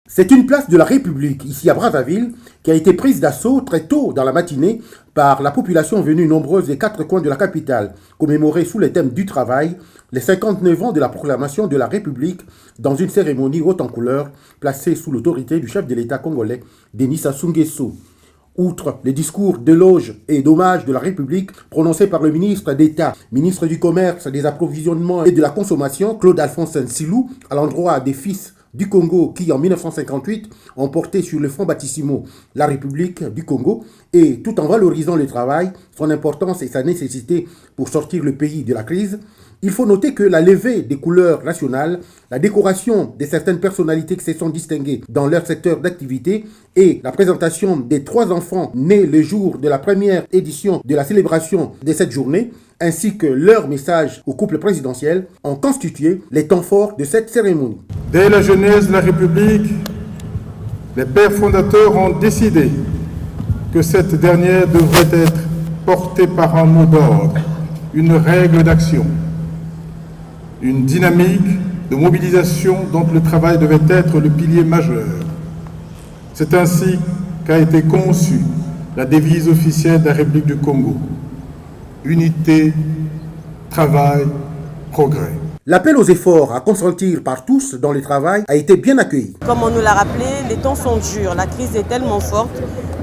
C'est une place de la République, ici à Brazzaville, qui a été prise d'assaut très tôt dans la matinée par la population venue nombreuse des quatre coins de la capitale, commémorée sous le thème du travail, les 59 ans de la proclamation de la République dans une cérémonie haute en couleur placée sous l'autorité du chef de l'État congolais, Denis Sassou Nguesso. Outre les discours d'éloge et d'hommage de la République prononcés par le ministre d'État, ministre du Commerce, des Approvisionnements et de la Consommation, Claude Alphonse Nsilou, à l'endroit des fils du Congo qui, en 1958, ont porté sur le front baptismaux la République du Congo, et tout en valorisant le travail, son importance et sa nécessité pour sortir le pays de la crise, il faut noter que la levée des couleurs nationales, la décoration de certaines personnalités qui se sont distinguées dans leur secteur d'activité et la présentation des 3 enfants nés le jour de la première édition de la célébration de cette journée, ainsi que leur message au couple présidentiel, ont constitué les temps forts de cette cérémonie. Dès la genèse de la République, les pères fondateurs ont décidé que cette dernière devrait être portée par un mot d'ordre, une règle d'action, une dynamique de mobilisation dont le travail devait être le pilier majeur. C'est ainsi qu'a été conçue la devise officielle de la République du Congo. Unité, travail, progrès. L'appel aux efforts à consentir par tous dans le travail a été bien accueilli. Comme on nous l'a rappelé, les temps sont durs, la crise est tellement forte,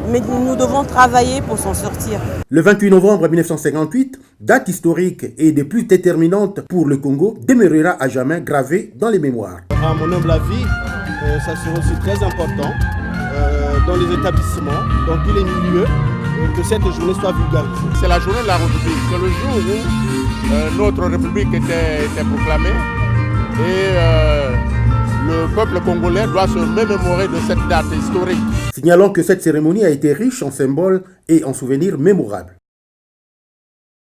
mais nous devons travailler pour s'en sortir. Le 28 novembre 1958, date historique et des plus déterminantes pour le Congo, demeurera à jamais gravée dans les mémoires. À mon humble avis, ça sera aussi très important dans les établissements, dans tous les milieux, que cette journée soit vulgarisée. C'est la journée de la République, c'est le jour où notre République était proclamée et le peuple congolais doit se mémorer de cette date historique. Signalons que cette cérémonie a été riche en symboles et en souvenirs mémorables.